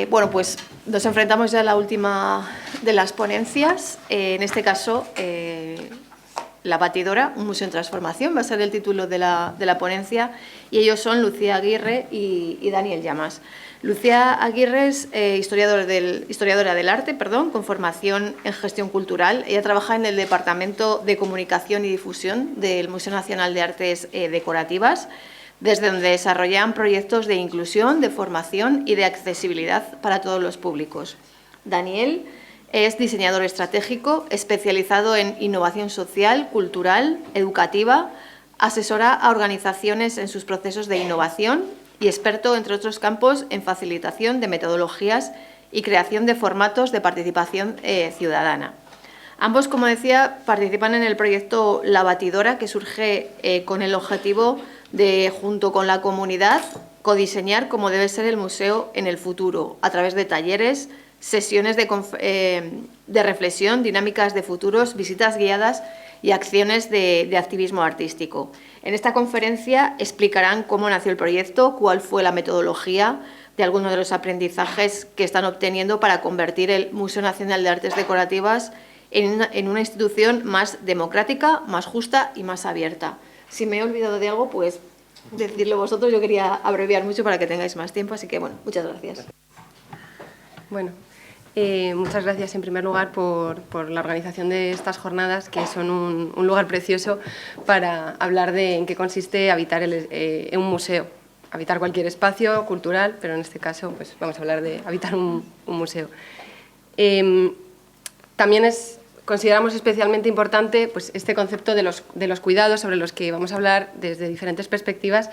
Bueno, pues nos enfrentamos ya a la última de las ponencias. En este caso, La Batidora, un museo en transformación, va a ser el título de la ponencia, y ellos son Lucía Aguirre y Daniel Llamas. Lucía Aguirre es historiadora del arte, con formación en gestión cultural. Ella trabaja en el Departamento de Comunicación y Difusión del Museo Nacional de Artes Decorativas, desde donde desarrollan proyectos de inclusión, de formación y de accesibilidad para todos los públicos. Daniel es diseñador estratégico, especializado en innovación social, cultural, educativa, asesora a organizaciones en sus procesos de innovación y experto, entre otros campos, en facilitación de metodologías y creación de formatos de participación ciudadana. Ambos, como decía, participan en el proyecto La Batidora, que surge con el objetivo de, junto con la comunidad, codiseñar cómo debe ser el museo en el futuro, a través de talleres, sesiones de reflexión, dinámicas de futuros, visitas guiadas y acciones de activismo artístico. En esta conferencia explicarán cómo nació el proyecto, cuál fue la metodología de algunos de los aprendizajes que están obteniendo para convertir el Museo Nacional de Artes Decorativas en una institución más democrática, más justa y más abierta. Si me he olvidado de algo, pues decirlo vosotros. Yo quería abreviar mucho para que tengáis más tiempo, así que, bueno, muchas gracias. Bueno, muchas gracias en primer lugar por la organización de estas jornadas, que son un lugar precioso para hablar de en qué consiste habitar un museo. Habitar cualquier espacio cultural, pero en este caso pues, vamos a hablar de habitar un museo. También consideramos especialmente importante pues, este concepto de los cuidados, sobre los que vamos a hablar desde diferentes perspectivas,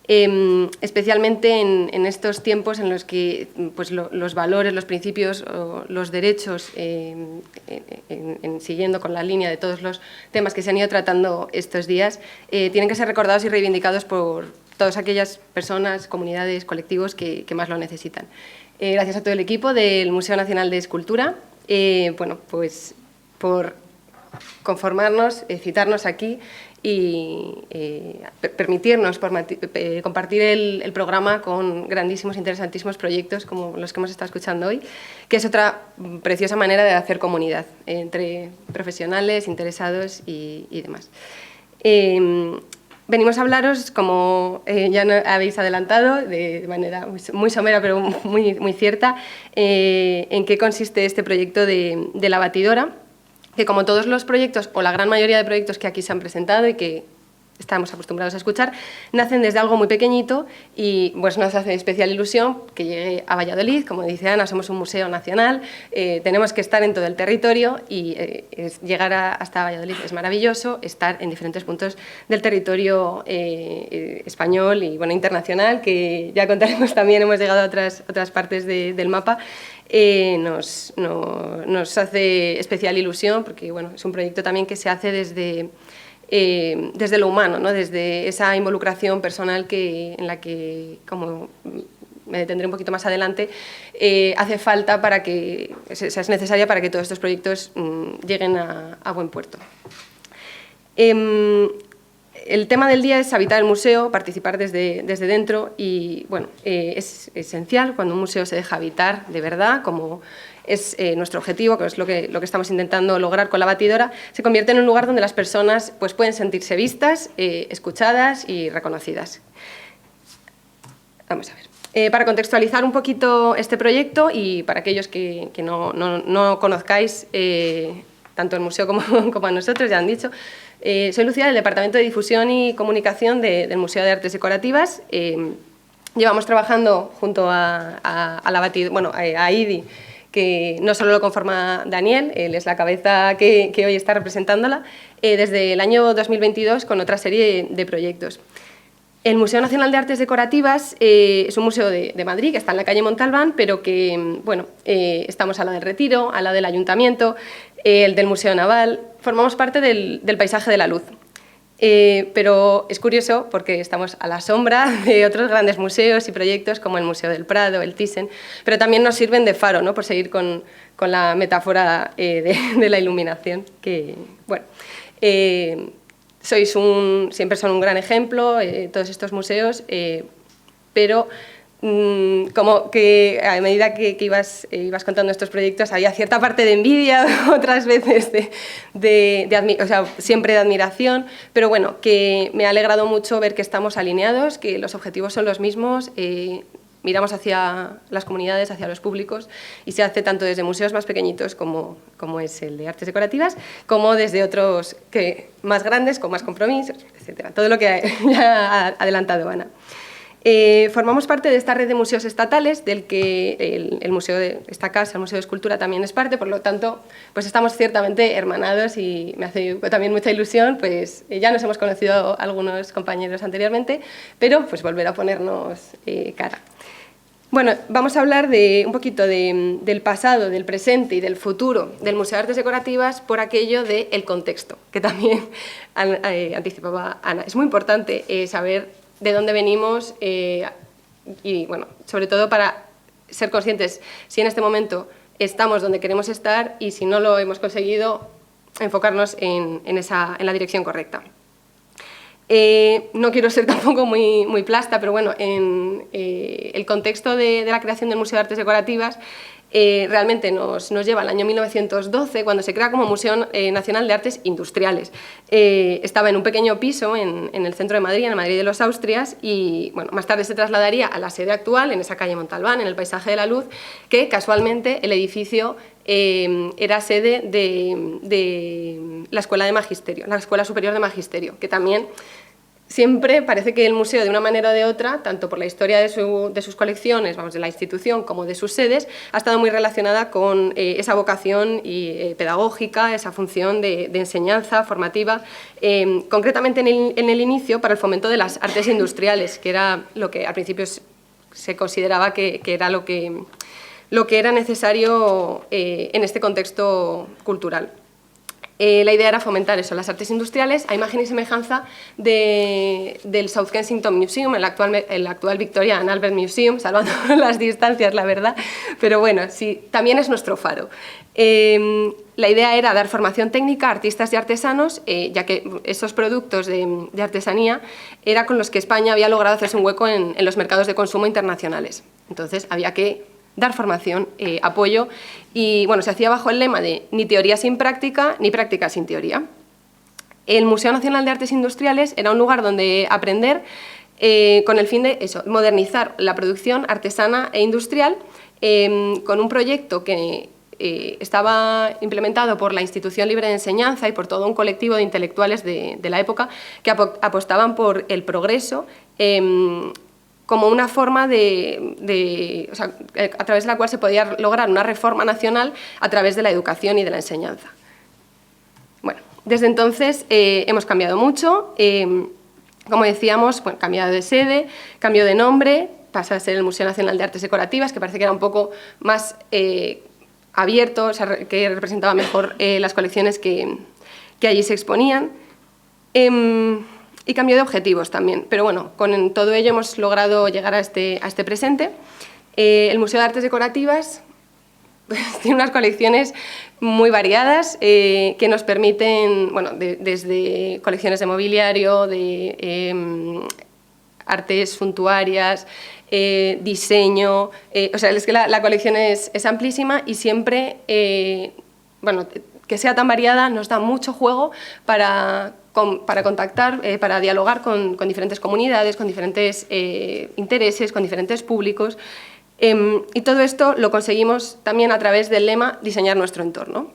especialmente en estos tiempos en los que pues, los valores, los principios, los derechos, siguiendo con la línea de todos los temas que se han ido tratando estos días, tienen que ser recordados y reivindicados por todas aquellas personas, comunidades, colectivos que más lo necesitan. Gracias a todo el equipo del Museo Nacional de Escultura, bueno, pues por conformarnos, citarnos aquí y permitirnos compartir el programa con grandísimos, interesantísimos proyectos como los que hemos estado escuchando hoy, que es otra preciosa manera de hacer comunidad entre profesionales, interesados y demás. Venimos a hablaros, como ya habéis adelantado, de manera muy somera pero muy cierta, en qué consiste este proyecto de La Batidora, que como todos los proyectos, o la gran mayoría de proyectos que aquí se han presentado y que estamos acostumbrados a escuchar, nacen desde algo muy pequeñito y pues nos hace especial ilusión que llegue a Valladolid. Como dice Ana, somos un museo nacional, tenemos que estar en todo el territorio y llegar hasta Valladolid es maravilloso, estar en diferentes puntos del territorio español y bueno, internacional, que ya contaremos también, hemos llegado a otras partes del mapa. Nos hace especial ilusión porque bueno, es un proyecto también que se hace desde lo humano, ¿no? Desde esa involucración personal en la que, como me detendré un poquito más adelante, hace falta para que, es necesaria para que todos estos proyectos lleguen a buen puerto. El tema del día es habitar el museo, participar desde dentro y bueno, es esencial cuando un museo se deja habitar de verdad, como es nuestro objetivo, que es lo que estamos intentando lograr con La Batidora, se convierte en un lugar donde las personas pues, pueden sentirse vistas, escuchadas y reconocidas. Vamos a ver. Para contextualizar un poquito este proyecto y para aquellos que no conozcáis tanto el museo como a nosotros, ya han dicho, soy Lucía del Departamento de Difusión y Comunicación del Museo de Artes Decorativas. Llevamos trabajando junto a La Batidora, bueno, a IDI, que no solo lo conforma Daniel, él es la cabeza que hoy está representándola, desde el año 2022 con otra serie de proyectos. El Museo Nacional de Artes Decorativas es un museo de Madrid que está en la calle Montalbán, pero que bueno, estamos al lado del Retiro, al lado del Ayuntamiento, el del Museo Naval, formamos parte del paisaje de la luz. Pero es curioso porque estamos a la sombra de otros grandes museos y proyectos como el Museo del Prado, el Thyssen, pero también nos sirven de faro, ¿no? Por seguir con la metáfora de la iluminación, que, bueno, siempre son un gran ejemplo, todos estos museos, pero como que a medida que ibas contando estos proyectos había cierta parte de envidia, otras veces o sea, siempre de admiración, pero bueno, que me ha alegrado mucho ver que estamos alineados, que los objetivos son los mismos, miramos hacia las comunidades, hacia los públicos, y se hace tanto desde museos más pequeñitos como es el de Artes Decorativas, como desde otros más grandes, con más compromisos, etc. Todo lo que ya ha adelantado Ana. Formamos parte de esta red de museos estatales, del que el museo de esta casa, el Museo de Escultura, también es parte, por lo tanto, pues estamos ciertamente hermanados y me hace también mucha ilusión, pues ya nos hemos conocido algunos compañeros anteriormente, pero pues volver a ponernos cara. Bueno, vamos a hablar un poquito del pasado, del presente y del futuro del Museo de Artes Decorativas por aquello del contexto, que también anticipaba Ana. Es muy importante saber de dónde venimos y, bueno, sobre todo para ser conscientes si en este momento estamos donde queremos estar y si no lo hemos conseguido, enfocarnos en la dirección correcta. No quiero ser tampoco muy plasta, pero bueno, en el contexto de la creación del Museo de Artes Decorativas realmente nos lleva al año 1912, cuando se crea como Museo Nacional de Artes Industriales. Estaba en un pequeño piso en el centro de Madrid, en el Madrid de los Austrias, y bueno, más tarde se trasladaría a la sede actual, en esa calle Montalbán, en el Paisaje de la Luz, que casualmente el edificio era sede de la Escuela de Magisterio, la Escuela Superior de Magisterio, que también siempre parece que el museo, de una manera o de otra, tanto por la historia de sus colecciones, vamos, de la institución, como de sus sedes, ha estado muy relacionada con esa vocación pedagógica, esa función de enseñanza formativa, concretamente en el inicio para el fomento de las artes industriales, que era lo que al principio se consideraba que era lo que era necesario en este contexto cultural. La idea era fomentar eso, las artes industriales, a imagen y semejanza del South Kensington Museum, el actual Victoria and Albert Museum, salvando las distancias, la verdad, pero bueno, sí, también es nuestro faro. La idea era dar formación técnica a artistas y artesanos, ya que esos productos de artesanía era con los que España había logrado hacerse un hueco en los mercados de consumo internacionales. Entonces había que dar formación, apoyo, y bueno, se hacía bajo el lema de ni teoría sin práctica, ni práctica sin teoría. El Museo Nacional de Artes Industriales era un lugar donde aprender con el fin de eso, modernizar la producción artesana e industrial con un proyecto que estaba implementado por la Institución Libre de Enseñanza y por todo un colectivo de intelectuales de la época que apostaban por el progreso como una forma o sea, a través de la cual se podía lograr una reforma nacional a través de la educación y de la enseñanza. Bueno, desde entonces hemos cambiado mucho, como decíamos, bueno, cambiado de sede, cambio de nombre, pasa a ser el Museo Nacional de Artes Decorativas, que parece que era un poco más abierto, o sea, que representaba mejor las colecciones que allí se exponían. Y cambio de objetivos también, pero bueno, con todo ello hemos logrado llegar a este presente. El Museo de Artes Decorativas pues, tiene unas colecciones muy variadas que nos permiten, bueno, desde colecciones de mobiliario, de artes suntuarias, diseño, o sea, es que la colección es amplísima y siempre, bueno, que sea tan variada nos da mucho juego para contactar, para dialogar con diferentes comunidades, con diferentes intereses, con diferentes públicos. Y todo esto lo conseguimos también a través del lema Diseñar nuestro entorno.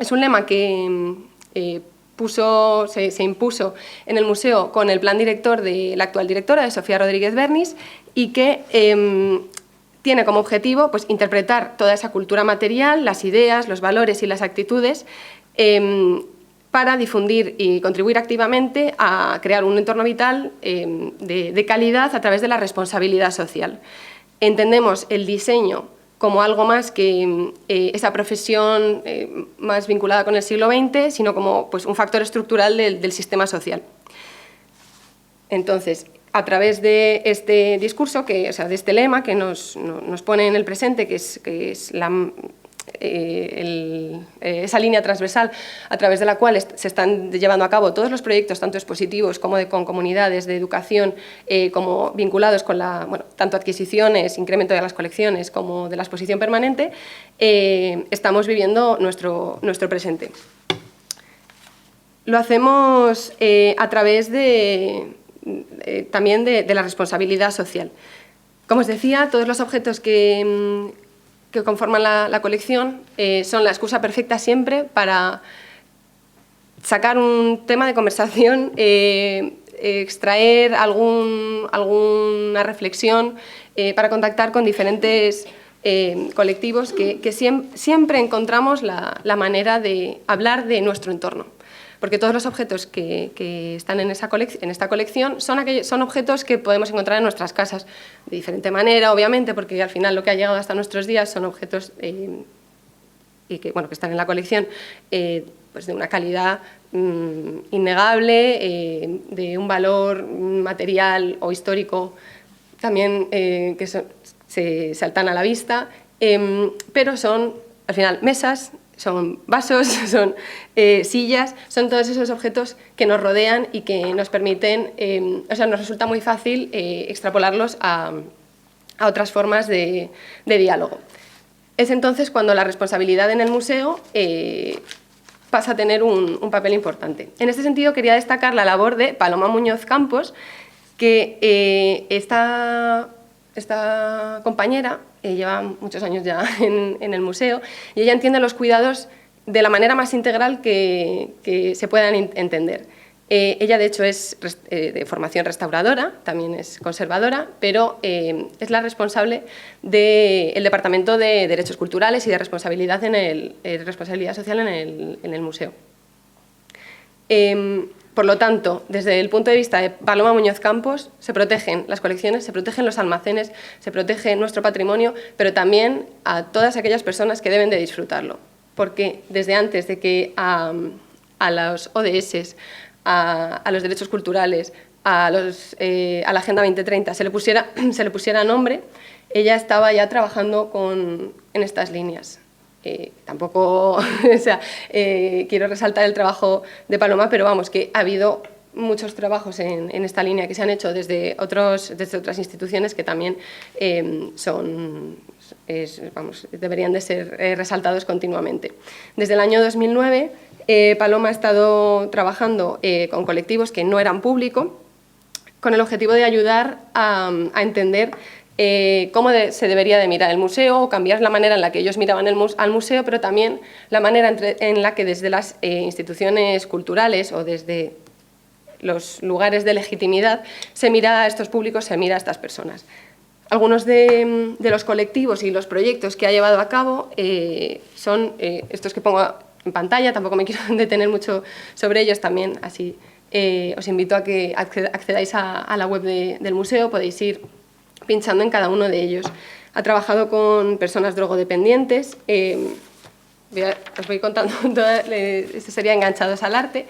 Es un lema que se impuso en el museo con el plan director de la actual directora, de Sofía Rodríguez Bernis, y que tiene como objetivo pues, interpretar toda esa cultura material, las ideas, los valores y las actitudes para difundir y contribuir activamente a crear un entorno vital de calidad a través de la responsabilidad social. Entendemos el diseño como algo más que esa profesión más vinculada con el siglo XX, sino como pues, un factor estructural del sistema social. Entonces, a través de este discurso, o sea, de este lema que nos pone en el presente, que es esa línea transversal a través de la cual se están llevando a cabo todos los proyectos, tanto expositivos como con comunidades de educación, como vinculados con tanto adquisiciones, incremento de las colecciones como de la exposición permanente, estamos viviendo nuestro presente. Lo hacemos a través también de la responsabilidad social. Como os decía, todos los objetos que conforman la colección son la excusa perfecta siempre para sacar un tema de conversación, extraer alguna reflexión, para contactar con diferentes colectivos que siempre encontramos la manera de hablar de nuestro entorno. Porque todos los objetos que están en esta colección son objetos que podemos encontrar en nuestras casas de diferente manera, obviamente, porque al final lo que ha llegado hasta nuestros días son objetos que están en la colección pues de una calidad innegable, de un valor material o histórico también que se saltan a la vista, pero son al final mesas, son vasos, son sillas, son todos esos objetos que nos rodean y que nos permiten, nos resulta muy fácil extrapolarlos a otras formas de diálogo. Es entonces cuando la responsabilidad en el museo pasa a tener un papel importante. En este sentido, quería destacar la labor de Paloma Muñoz Campos, que esta compañera lleva muchos años ya en el museo y ella entiende los cuidados de la manera más integral que se puedan entender. Ella, de hecho, es de formación restauradora, también es conservadora, pero es la responsable del Departamento de Derechos Culturales y de responsabilidad social en el museo. Por lo tanto, desde el punto de vista de Paloma Muñoz Campos, se protegen las colecciones, se protegen los almacenes, se protege nuestro patrimonio, pero también a todas aquellas personas que deben de disfrutarlo. Porque desde antes de que a los ODS, a los derechos culturales, a la Agenda 2030 se le pusiera nombre, ella estaba ya trabajando en estas líneas. Tampoco quiero resaltar el trabajo de Paloma, pero vamos, que ha habido muchos trabajos en esta línea que se han hecho desde otras instituciones que también deberían de ser resaltados continuamente. Desde el año 2009, Paloma ha estado trabajando con colectivos que no eran públicos, con el objetivo de ayudar a entender cómo se debería de mirar el museo, o cambiar la manera en la que ellos miraban al museo, pero también la manera en la que desde las instituciones culturales o desde los lugares de legitimidad se mira a estos públicos, se mira a estas personas. Algunos de los colectivos y los proyectos que ha llevado a cabo son estos que pongo en pantalla, tampoco me quiero detener mucho sobre ellos, también así os invito a que accedáis a la web del museo, podéis ir pinchando en cada uno de ellos. Ha trabajado con personas drogodependientes, os voy contando, esto sería Enganchados al Arte,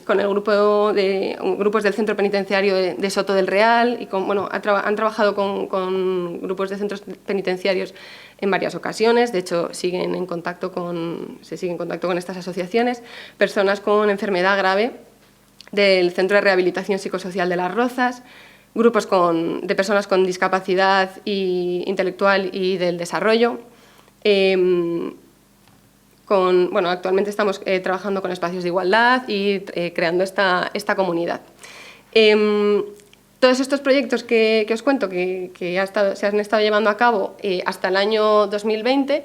con el grupos del Centro Penitenciario de Soto del Real, y han trabajado con grupos de centros penitenciarios en varias ocasiones. De hecho, se sigue en contacto con estas asociaciones. Personas con enfermedad grave del Centro de Rehabilitación Psicosocial de Las Rozas, grupos de personas con discapacidad intelectual y del desarrollo. Actualmente estamos trabajando con espacios de igualdad y creando esta comunidad. Todos estos proyectos que os cuento que se han estado llevando a cabo hasta el año 2020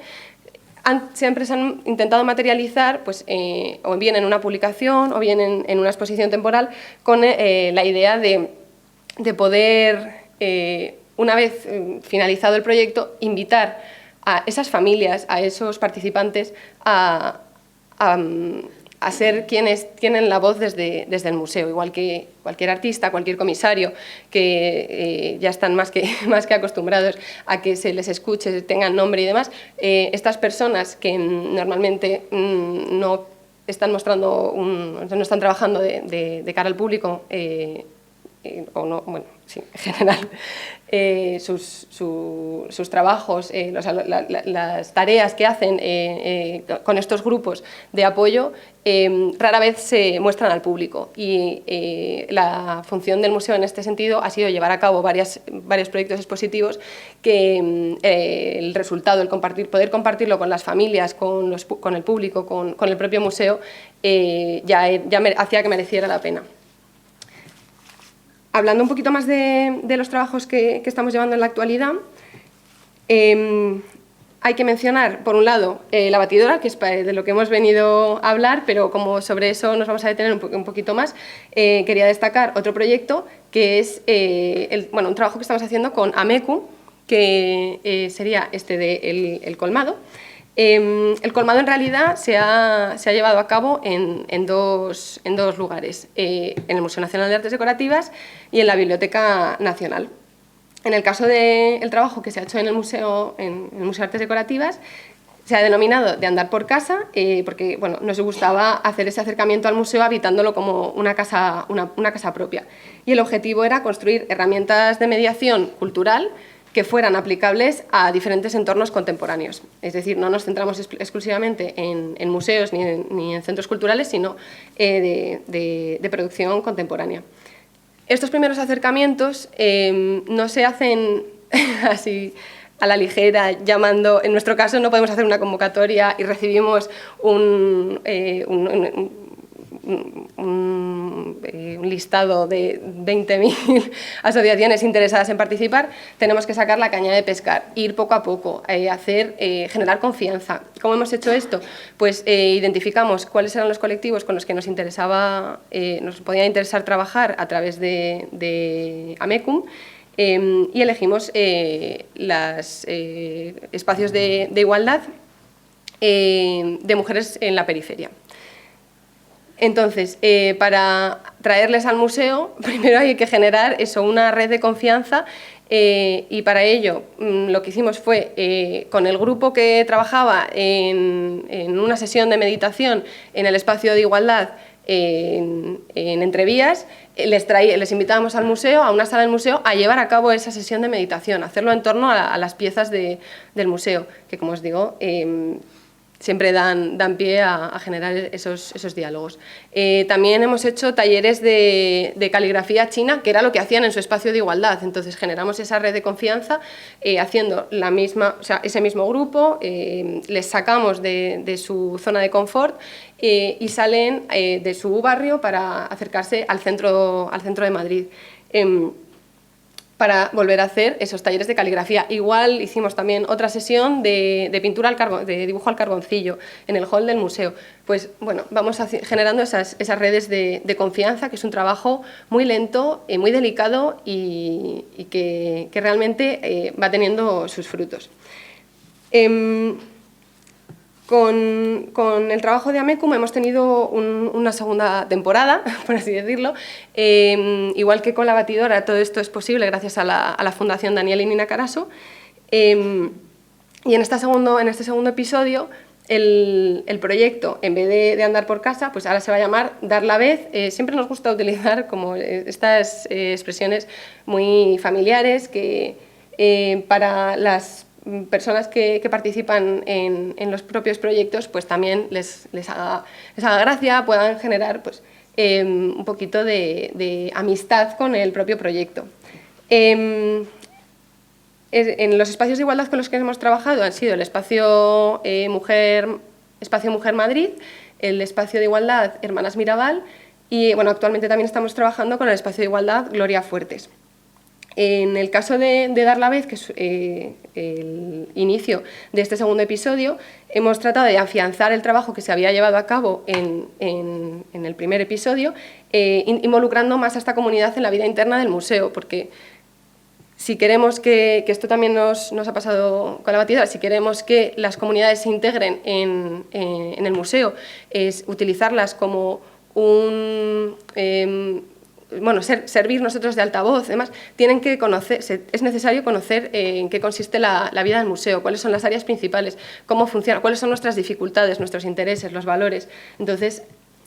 siempre se han intentado materializar pues, o bien en una publicación o bien en una exposición temporal con la idea de poder, una vez finalizado el proyecto, invitar a esas familias, a esos participantes, a ser quienes tienen la voz desde el museo, igual que cualquier artista, cualquier comisario, que ya están más que acostumbrados a que se les escuche, tengan nombre y demás. Estas personas que normalmente no están trabajando de cara al público, o no, bueno, sí, en general, sus trabajos, las tareas que hacen con estos grupos de apoyo rara vez se muestran al público, y la función del museo en este sentido ha sido llevar a cabo varios proyectos expositivos que el resultado, poder compartirlo con las familias, con el público, con el propio museo, hacía que mereciera la pena. Hablando un poquito más de los trabajos que estamos llevando en la actualidad, hay que mencionar, por un lado, la batidora, que es de lo que hemos venido a hablar, pero como sobre eso nos vamos a detener un poquito más, quería destacar otro proyecto que es un trabajo que estamos haciendo con Amecu, que sería el colmado. El colmado en realidad se ha llevado a cabo en dos lugares, en el Museo Nacional de Artes Decorativas y en la Biblioteca Nacional. En el caso del trabajo que se ha hecho en el Museo de Artes Decorativas, se ha denominado de andar por casa, porque bueno, nos gustaba hacer ese acercamiento al museo habitándolo como una casa propia. Y el objetivo era construir herramientas de mediación cultural que fueran aplicables a diferentes entornos contemporáneos. Es decir, no nos centramos exclusivamente en museos ni en centros culturales, sino de producción contemporánea. Estos primeros acercamientos no se hacen así a la ligera, llamando. En nuestro caso no podemos hacer una convocatoria y recibimos un listado de 20.000 asociaciones interesadas en participar. Tenemos que sacar la caña de pescar, ir poco a poco, generar confianza. ¿Cómo hemos hecho esto? Pues identificamos cuáles eran los colectivos con los que nos podía interesar trabajar a través de Amecum, y elegimos los espacios de igualdad de mujeres en la periferia. Entonces, para traerles al museo, primero hay que generar una red de confianza, y para ello lo que hicimos fue, con el grupo que trabajaba en una sesión de meditación en el espacio de igualdad en Entrevías, les invitábamos al museo, a una sala del museo, a llevar a cabo esa sesión de meditación, hacerlo en torno a las piezas del museo, que, como os digo, siempre dan pie a generar esos diálogos. También hemos hecho talleres de caligrafía china, que era lo que hacían en su espacio de igualdad. Entonces generamos esa red de confianza haciendo ese mismo grupo, les sacamos de su zona de confort y salen de su barrio para acercarse al centro de Madrid, para volver a hacer esos talleres de caligrafía. Igual hicimos también otra sesión de pintura de dibujo al carboncillo en el hall del museo. Pues bueno, vamos generando esas redes de confianza, que es un trabajo muy lento, muy delicado y que realmente va teniendo sus frutos. Con el trabajo de Amecum hemos tenido una segunda temporada, por así decirlo. Igual que con la batidora, todo esto es posible gracias a la Fundación Daniel y Nina Carasso. Y en este segundo episodio, el proyecto, en vez de andar por casa, pues ahora se va a llamar Dar la Vez. Siempre nos gusta utilizar como estas expresiones muy familiares que para las personas que participan en los propios proyectos, pues también les haga gracia, puedan generar pues, un poquito de amistad con el propio proyecto. En los espacios de igualdad con los que hemos trabajado han sido el espacio Mujer Madrid, el espacio de igualdad Hermanas Mirabal y bueno, actualmente también estamos trabajando con el espacio de igualdad Gloria Fuertes. En el caso de Dar la Vez, que es el inicio de este segundo episodio, hemos tratado de afianzar el trabajo que se había llevado a cabo en el primer episodio, involucrando más a esta comunidad en la vida interna del museo, porque si queremos que esto también nos ha pasado con la batidora, si queremos que las comunidades se integren en el museo, es utilizarlas como servir nosotros de altavoz. Además, tienen que conocer, es necesario conocer en qué consiste la vida del museo, cuáles son las áreas principales, cómo funciona, cuáles son nuestras dificultades, nuestros intereses, los valores. Entonces,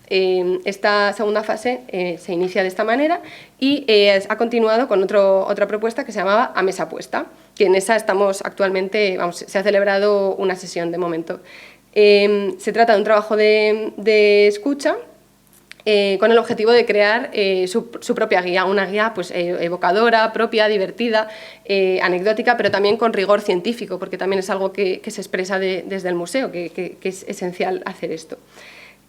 Esta segunda fase se inicia de esta manera y ha continuado con otra propuesta que se llamaba A Mesa Puesta, que en esa estamos actualmente, se ha celebrado una sesión de momento. Se trata de un trabajo de escucha con el objetivo de crear su propia guía, una guía pues, evocadora, propia, divertida, anecdótica, pero también con rigor científico, porque también es algo que se expresa desde el museo, que es esencial hacer esto.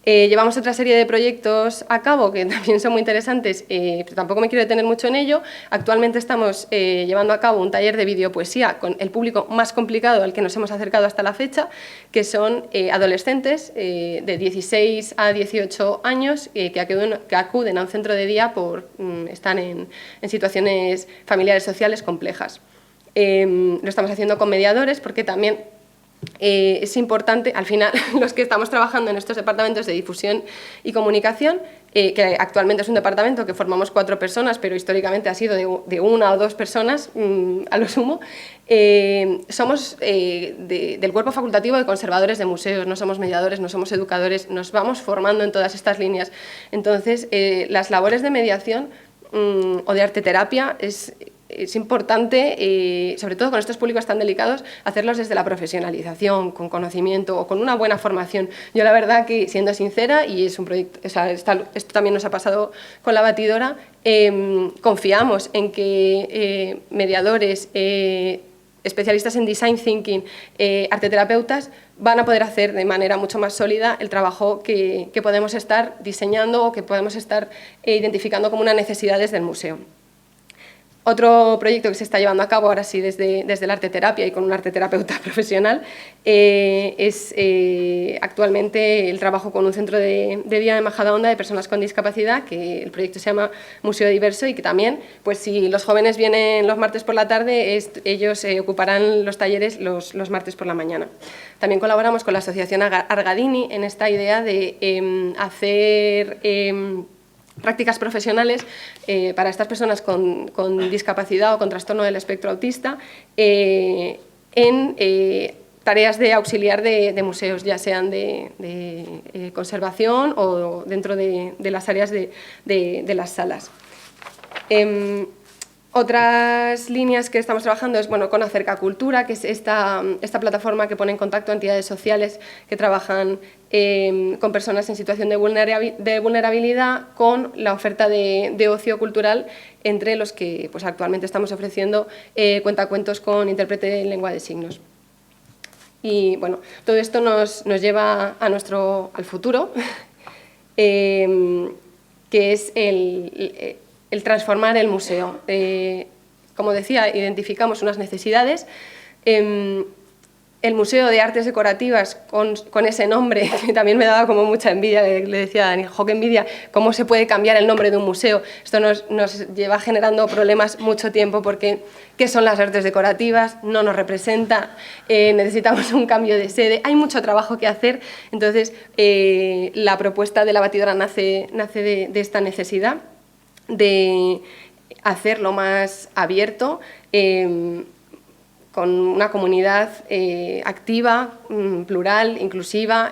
Llevamos otra serie de proyectos a cabo que también son muy interesantes, pero tampoco me quiero detener mucho en ello. Actualmente estamos llevando a cabo un taller de videopoesía con el público más complicado al que nos hemos acercado hasta la fecha, que son adolescentes de 16 a 18 años que acuden a un centro de día están en situaciones familiares sociales complejas. Lo estamos haciendo con mediadores porque también es importante, al final, los que estamos trabajando en estos departamentos de difusión y comunicación, que actualmente es un departamento que formamos 4 personas, pero históricamente ha sido de 1 o 2 personas a lo sumo, somos del cuerpo facultativo de conservadores de museos, no somos mediadores, no somos educadores, nos vamos formando en todas estas líneas. Entonces, las labores de mediación o de arteterapia es importante, sobre todo con estos públicos tan delicados, hacerlos desde la profesionalización, con conocimiento o con una buena formación. Yo la verdad que, siendo sincera, y es un proyecto, o sea, esto también nos ha pasado con la batidora, confiamos en que mediadores, especialistas en design thinking, arteterapeutas, van a poder hacer de manera mucho más sólida el trabajo que podemos estar diseñando o que podemos estar identificando como una necesidad desde el museo. Otro proyecto que se está llevando a cabo ahora sí desde la arteterapia y con un arteterapeuta profesional es actualmente el trabajo con un centro de día de Majadahonda de personas con discapacidad, que el proyecto se llama Museo Diverso y que también, pues si los jóvenes vienen los martes por la tarde, ellos ocuparán los talleres los martes por la mañana. También colaboramos con la Asociación Argadini en esta idea de hacer prácticas profesionales para estas personas con discapacidad o con trastorno del espectro autista en tareas de auxiliar de museos, ya sean de conservación o dentro de las áreas de las salas. Otras líneas que estamos trabajando es con Acercacultura, que es esta plataforma que pone en contacto a entidades sociales que trabajan con personas en situación de vulnerabilidad con la oferta de ocio cultural, entre los que pues, actualmente estamos ofreciendo cuentacuentos con intérprete en lengua de signos. Y bueno, todo esto nos lleva al futuro, que es el transformar el museo. Como decía, identificamos unas necesidades. El Museo de Artes Decorativas, con ese nombre, que también me daba como mucha envidia, le decía a Dani, jo, qué envidia, cómo se puede cambiar el nombre de un museo. Esto nos lleva generando problemas mucho tiempo porque ¿qué son las artes decorativas? No nos representa, necesitamos un cambio de sede, hay mucho trabajo que hacer. Entonces, la propuesta de la batidora nace de esta necesidad de hacerlo más abierto, con una comunidad activa, plural, inclusiva,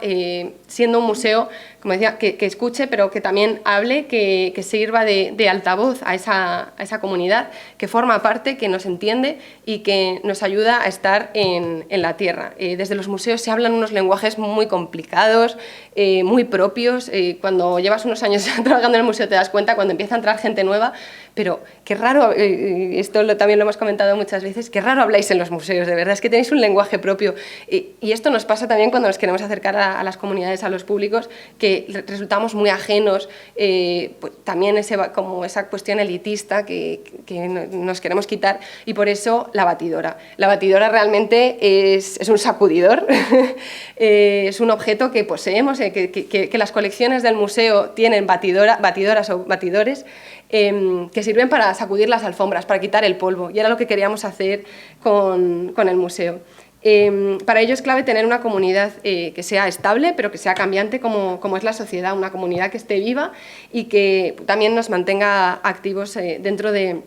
siendo un museo, como decía, que escuche, pero que también hable, que sirva de altavoz a esa comunidad, que forma parte, que nos entiende y que nos ayuda a estar en la tierra. Desde los museos se hablan unos lenguajes muy complicados, muy propios. Cuando llevas unos años trabajando en el museo te das cuenta cuando empieza a entrar gente nueva, pero qué raro, esto también lo hemos comentado muchas veces, qué raro habláis en los museos, de verdad, es que tenéis un lenguaje propio. Y esto nos pasa también cuando nos queremos acercar a las comunidades, a los públicos, que resultamos muy ajenos, pues, también como esa cuestión elitista que nos queremos quitar, y por eso la batidora. La batidora realmente es un sacudidor, es un objeto que poseemos, que las colecciones del museo tienen batidoras o batidores, que sirven para sacudir las alfombras, para quitar el polvo, y era lo que queríamos hacer con el museo. Para ello es clave tener una comunidad que sea estable, pero que sea cambiante como es la sociedad, una comunidad que esté viva y que también nos mantenga activos dentro del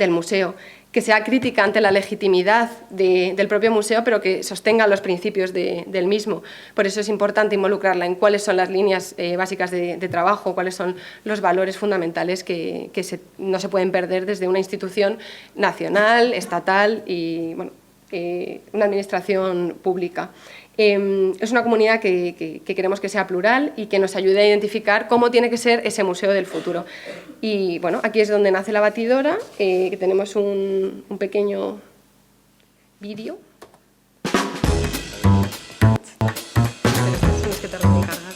museo. que sea crítica ante la legitimidad del propio museo, pero que sostenga los principios del mismo. Por eso es importante involucrarla en cuáles son las líneas básicas de trabajo, cuáles son los valores fundamentales que no se pueden perder desde una institución nacional, estatal y bueno, una administración pública. Es una comunidad que queremos que sea plural y que nos ayude a identificar cómo tiene que ser ese museo del futuro. Y bueno, aquí es donde nace la batidora, que tenemos un pequeño vídeo. Tienes que tardar en cargar.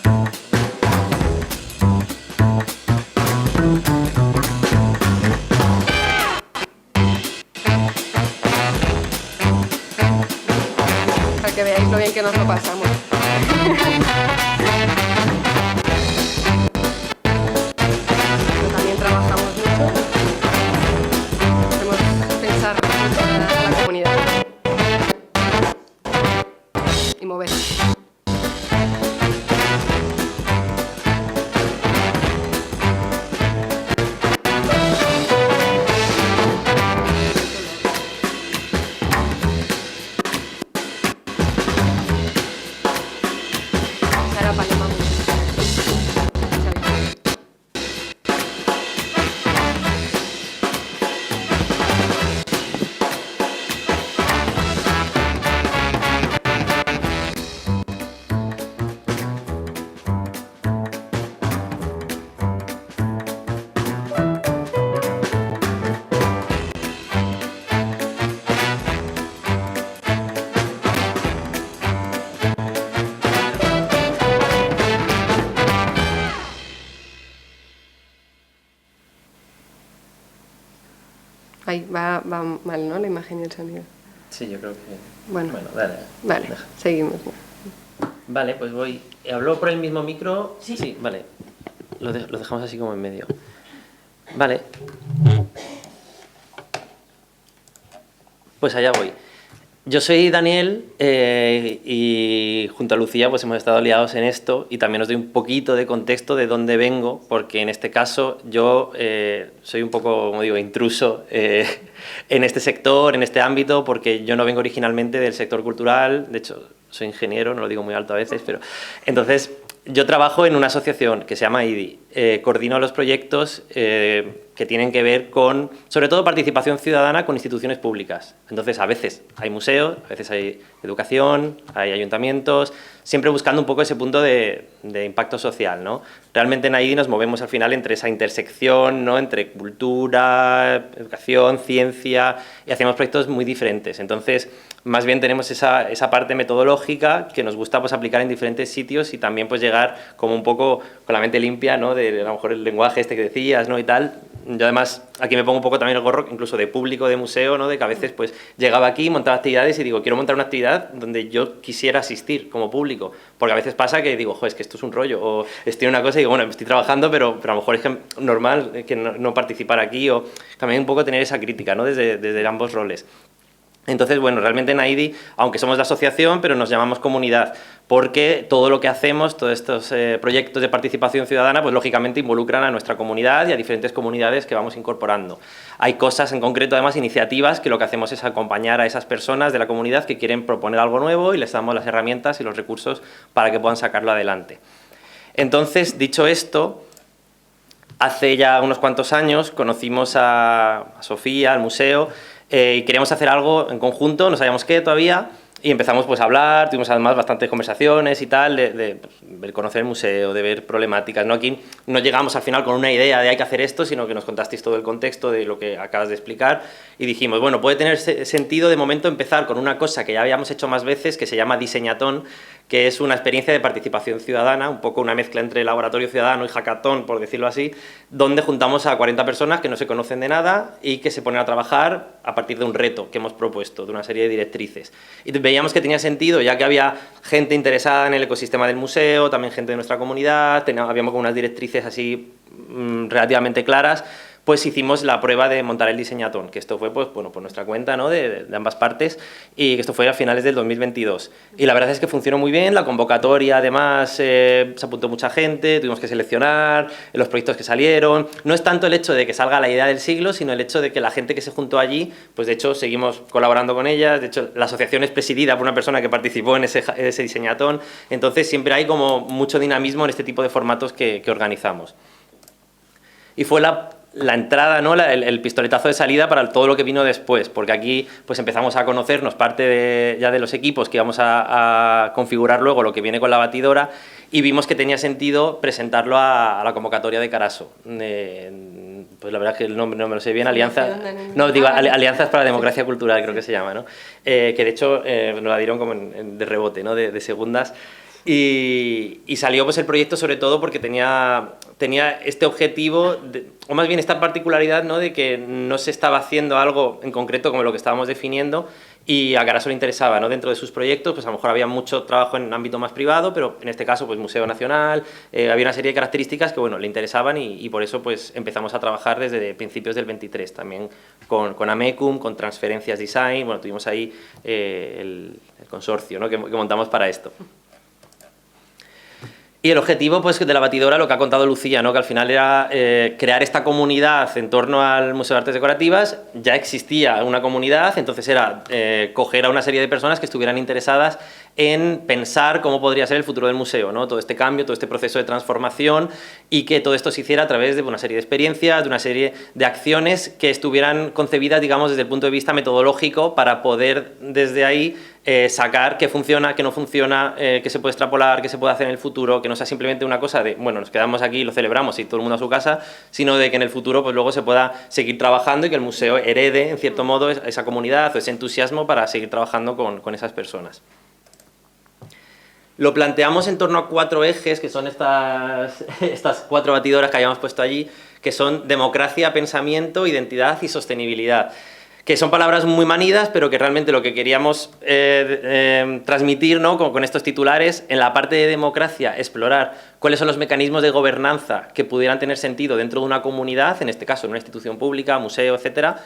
Para que veáis lo bien que nos lo pasamos. Pero también trabajamos mucho. Hacemos pensar mucho a la comunidad. Y mover. Ahí va mal, ¿no? La imagen y el sonido. Sí, yo creo que... Bueno, dale. Vale, Deja. seguimos. Vale, pues voy... ¿Habló por el mismo micro? Sí. Vale. Lo dejamos así como en medio. Vale. Pues allá voy. Yo soy Daniel y junto a Lucía pues hemos estado liados en esto y también os doy un poquito de contexto de dónde vengo, porque en este caso yo soy un poco, como digo, intruso en este sector, en este ámbito, porque yo no vengo originalmente del sector cultural, de hecho soy ingeniero, no lo digo muy alto a veces, pero entonces yo trabajo en una asociación que se llama IDI, coordino los proyectos que tienen que ver con, sobre todo, participación ciudadana con instituciones públicas. Entonces, a veces hay museos, a veces hay educación, hay ayuntamientos, siempre buscando un poco ese punto de impacto social, ¿no? Realmente en IDI nos movemos al final entre esa intersección, ¿no? Entre cultura, educación, ciencia, y hacemos proyectos muy diferentes. Entonces, más bien tenemos esa parte metodológica que nos gusta pues, aplicar en diferentes sitios y también pues, llegar como un poco con la mente limpia, ¿no? De a lo mejor el lenguaje este que decías, ¿no? Y tal. Yo además aquí me pongo un poco también el gorro incluso de público de museo, ¿no? De que a veces pues llegaba aquí, montaba actividades y digo, quiero montar una actividad donde yo quisiera asistir como público, porque a veces pasa que digo, joder, es que esto es un rollo, o estoy en una cosa y digo, bueno, estoy trabajando, pero a lo mejor es que normal que no participar aquí, o también un poco tener esa crítica, ¿no? Desde ambos roles. Entonces, bueno, realmente en IDI, aunque somos la asociación, pero nos llamamos comunidad, porque todo lo que hacemos, todos estos proyectos de participación ciudadana, pues lógicamente involucran a nuestra comunidad y a diferentes comunidades que vamos incorporando. Hay cosas en concreto, además, iniciativas, que lo que hacemos es acompañar a esas personas de la comunidad que quieren proponer algo nuevo y les damos las herramientas y los recursos para que puedan sacarlo adelante. Entonces, dicho esto, hace ya unos cuantos años conocimos a Sofía, al museo, y queríamos hacer algo en conjunto, no sabíamos qué todavía, y empezamos pues, a hablar, tuvimos además bastantes conversaciones y tal, de conocer el museo, de ver problemáticas, ¿no? Aquí no llegamos al final con una idea de hay que hacer esto, sino que nos contasteis todo el contexto de lo que acabas de explicar, y dijimos, bueno, puede tener sentido de momento empezar con una cosa que ya habíamos hecho más veces, que se llama Diseñatón, que es una experiencia de participación ciudadana, un poco una mezcla entre laboratorio ciudadano y hackathon, por decirlo así, donde juntamos a 40 personas que no se conocen de nada y que se ponen a trabajar a partir de un reto que hemos propuesto, de una serie de directrices. Y veíamos que tenía sentido, ya que había gente interesada en el ecosistema del museo, también gente de nuestra comunidad, habíamos como unas directrices así relativamente claras, pues hicimos la prueba de montar el diseñatón, que esto fue pues, bueno, por nuestra cuenta, ¿no? de ambas partes, y que esto fue a finales del 2022. Y la verdad es que funcionó muy bien, la convocatoria además se apuntó mucha gente, tuvimos que seleccionar los proyectos que salieron. No es tanto el hecho de que salga la idea del siglo, sino el hecho de que la gente que se juntó allí, pues de hecho seguimos colaborando con ellas, de hecho la asociación es presidida por una persona que participó en ese diseñatón, entonces siempre hay como mucho dinamismo en este tipo de formatos que organizamos. Y fue la entrada, ¿no? el pistoletazo de salida para todo lo que vino después, porque aquí pues empezamos a conocernos parte ya de los equipos que íbamos a configurar luego lo que viene con la batidora, y vimos que tenía sentido presentarlo a la convocatoria de Caraso. Pues la verdad es que el nombre no me lo sé bien, Alianzas para la Democracia Cultural, creo que se llama, ¿no? Que de hecho nos la dieron como de rebote, ¿no? de segundas. Y salió pues el proyecto sobre todo porque tenía este objetivo, o más bien esta particularidad, ¿no? de que no se estaba haciendo algo en concreto como lo que estábamos definiendo, y a Caraso le interesaba, ¿no? Dentro de sus proyectos, pues a lo mejor había mucho trabajo en ámbito más privado, pero en este caso pues Museo Nacional, había una serie de características que bueno, le interesaban, y por eso pues empezamos a trabajar desde principios del 23, también con Amecum, con Transferencias Design, bueno, tuvimos ahí el consorcio, ¿no? que montamos para esto. Y el objetivo pues, de la batidora, lo que ha contado Lucía, ¿no? que al final era crear esta comunidad en torno al Museo de Artes Decorativas. Ya existía una comunidad, entonces era coger a una serie de personas que estuvieran interesadas en pensar cómo podría ser el futuro del museo, ¿no? Todo este cambio, todo este proceso de transformación, y que todo esto se hiciera a través de una serie de experiencias, de una serie de acciones que estuvieran concebidas, digamos, desde el punto de vista metodológico, para poder desde ahí sacar qué funciona, qué no funciona, qué se puede extrapolar, qué se puede hacer en el futuro, que no sea simplemente una cosa de, bueno, nos quedamos aquí, lo celebramos y todo el mundo a su casa, sino de que en el futuro pues luego se pueda seguir trabajando y que el museo herede, en cierto modo, esa comunidad o ese entusiasmo para seguir trabajando con esas personas. Lo planteamos en torno a 4 ejes, que son estas 4 batidoras que hayamos puesto allí, que son democracia, pensamiento, identidad y sostenibilidad. Que son palabras muy manidas, pero que realmente lo que queríamos transmitir, ¿no? con estos titulares, en la parte de democracia, explorar cuáles son los mecanismos de gobernanza que pudieran tener sentido dentro de una comunidad, en este caso en una institución pública, museo, etcétera.